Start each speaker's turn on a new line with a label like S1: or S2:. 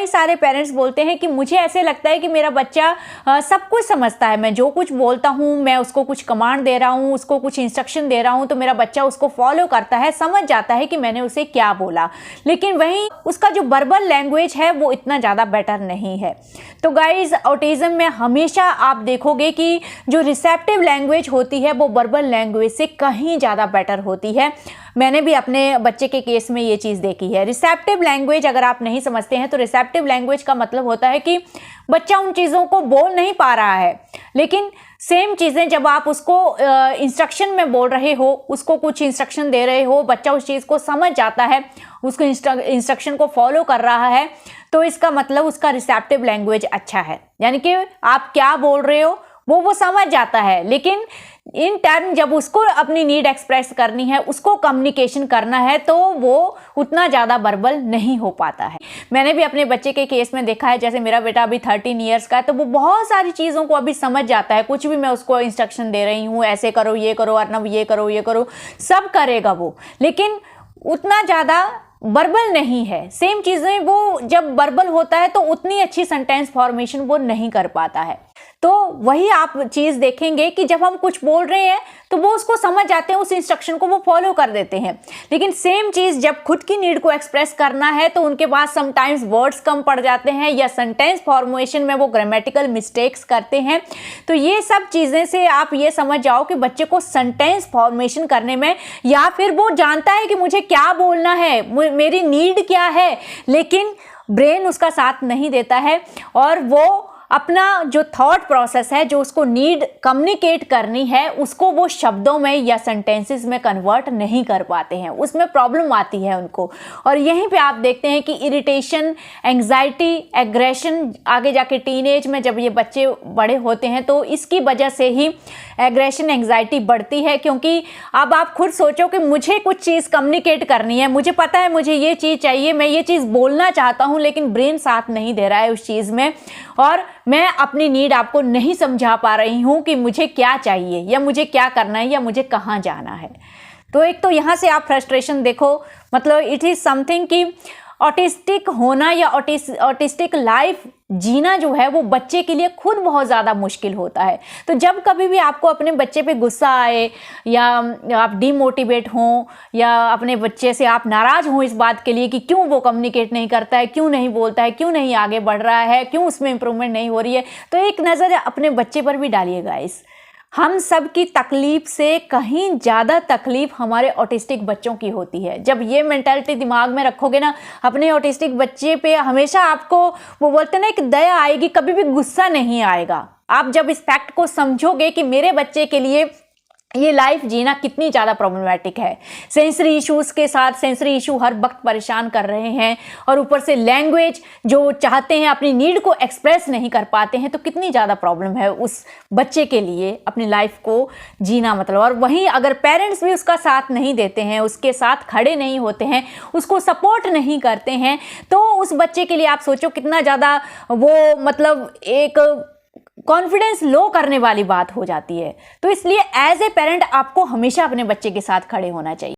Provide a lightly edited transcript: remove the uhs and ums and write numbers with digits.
S1: कई सारे पेरेंट्स बोलते हैं कि मुझे ऐसे लगता है कि मेरा बच्चा सब कुछ समझता है, मैं जो कुछ बोलता हूँ, मैं उसको कुछ कमांड दे रहा हूँ, उसको कुछ इंस्ट्रक्शन दे रहा हूँ तो मेरा बच्चा उसको फॉलो करता है, समझ जाता है कि मैंने उसे क्या बोला। लेकिन वहीं उसका जो वर्बल लैंग्वेज है वो इतना ज़्यादा बेटर नहीं है। तो गाइज, ऑटिज्म में हमेशा आप देखोगे कि जो रिसेप्टिव लैंग्वेज होती है वो वर्बल लैंग्वेज से कहीं ज़्यादा बेटर होती है। मैंने भी अपने बच्चे के केस में ये चीज़ देखी है। रिसेप्टिव लैंग्वेज अगर आप नहीं समझते हैं तो रिसेप्टिव लैंग्वेज का मतलब होता है कि बच्चा उन चीज़ों को बोल नहीं पा रहा है, लेकिन सेम चीज़ें जब आप उसको इंस्ट्रक्शन में बोल रहे हो, उसको कुछ इंस्ट्रक्शन दे रहे हो, बच्चा उस चीज़ को समझ जाता है, उसको इंस्ट्रक्शन को फॉलो कर रहा है, तो इसका मतलब उसका रिसेप्टिव लैंग्वेज अच्छा है। यानी कि आप क्या बोल रहे हो वो समझ जाता है, लेकिन इन टर्म जब उसको अपनी नीड एक्सप्रेस करनी है, उसको कम्युनिकेशन करना है, तो वो उतना ज़्यादा वर्बल नहीं हो पाता है। मैंने भी अपने बच्चे के केस में देखा है, जैसे मेरा बेटा अभी 13 ईयर्स का है, तो वो बहुत सारी चीज़ों को अभी समझ जाता है। कुछ भी मैं उसको इंस्ट्रक्शन दे रही हूँ, ऐसे करो, ये करो, अर्नब ये करो, ये करो, सब करेगा वो, लेकिन उतना ज़्यादा वर्बल नहीं है। सेम चीज़ें वो जब वर्बल होता है तो उतनी अच्छी सेंटेंस फॉर्मेशन वो नहीं कर पाता है। तो वही आप चीज़ देखेंगे कि जब हम कुछ बोल रहे हैं तो वो उसको समझ जाते हैं, उस इंस्ट्रक्शन को वो फॉलो कर देते हैं, लेकिन सेम चीज़ जब खुद की नीड को एक्सप्रेस करना है तो उनके पास समटाइम्स वर्ड्स कम पड़ जाते हैं या सेंटेंस फॉर्मेशन में वो ग्रामेटिकल मिस्टेक्स करते हैं। तो ये सब चीज़ें से आप ये समझ जाओ कि बच्चे को सेंटेंस फॉर्मेशन करने में, या फिर वो जानता है कि मुझे क्या बोलना है, मेरी नीड क्या है, लेकिन ब्रेन उसका साथ नहीं देता है और वो अपना जो थॉट प्रोसेस है, जो उसको नीड कम्युनिकेट करनी है, उसको वो शब्दों में या सेंटेंसेस में कन्वर्ट नहीं कर पाते हैं, उसमें प्रॉब्लम आती है उनको। और यहीं पे आप देखते हैं कि इरिटेशन, एंग्जाइटी, एग्रेशन, आगे जाके टीनेज में जब ये बच्चे बड़े होते हैं तो इसकी वजह से ही एग्रेशन, एंग्जाइटी बढ़ती है। क्योंकि अब आप खुद सोचो कि मुझे कुछ चीज़ कम्युनिकेट करनी है, मुझे पता है मुझे ये चीज़ चाहिए, मैं ये चीज़ बोलना चाहता हूँ, लेकिन ब्रेन साथ नहीं दे रहा है उस चीज़ में, और मैं अपनी नीड आपको नहीं समझा पा रही हूँ कि मुझे क्या चाहिए या मुझे क्या करना है या मुझे कहाँ जाना है। तो एक तो यहाँ से आप फ्रस्ट्रेशन देखो, मतलब इट इज़ समथिंग कि ऑटिस्टिक होना या ऑटिस्टिक लाइफ जीना जो है वो बच्चे के लिए खुद बहुत ज़्यादा मुश्किल होता है। तो जब कभी भी आपको अपने बच्चे पे गुस्सा आए या आप डीमोटिवेट हों या अपने बच्चे से आप नाराज़ हों इस बात के लिए कि क्यों वो कम्युनिकेट नहीं करता है, क्यों नहीं बोलता है, क्यों नहीं आगे बढ़ रहा है, क्यों उसमें इम्प्रूवमेंट नहीं हो रही है, तो एक नज़र अपने बच्चे पर भी डालिएगा। हम सब की तकलीफ से कहीं ज़्यादा तकलीफ हमारे ऑटिस्टिक बच्चों की होती है। जब ये मेंटालिटी दिमाग में रखोगे ना अपने ऑटिस्टिक बच्चे पे, हमेशा आपको वो बोलते ना एक दया आएगी, कभी भी गुस्सा नहीं आएगा। आप जब इस फैक्ट को समझोगे कि मेरे बच्चे के लिए ये लाइफ जीना कितनी ज़्यादा प्रॉब्लमेटिक है, सेंसरी इश्यूज़ के साथ सेंसरी इशू हर वक्त परेशान कर रहे हैं, और ऊपर से लैंग्वेज जो चाहते हैं अपनी नीड को एक्सप्रेस नहीं कर पाते हैं, तो कितनी ज़्यादा प्रॉब्लम है उस बच्चे के लिए अपनी लाइफ को जीना मतलब। और वहीं अगर पेरेंट्स भी उसका साथ नहीं देते हैं, उसके साथ खड़े नहीं होते हैं, उसको सपोर्ट नहीं करते हैं, तो उस बच्चे के लिए आप सोचो कितना ज़्यादा वो मतलब एक कॉन्फिडेंस लो करने वाली बात हो जाती है। तो इसलिए एज ए पेरेंट आपको हमेशा अपने बच्चे के साथ खड़े होना चाहिए।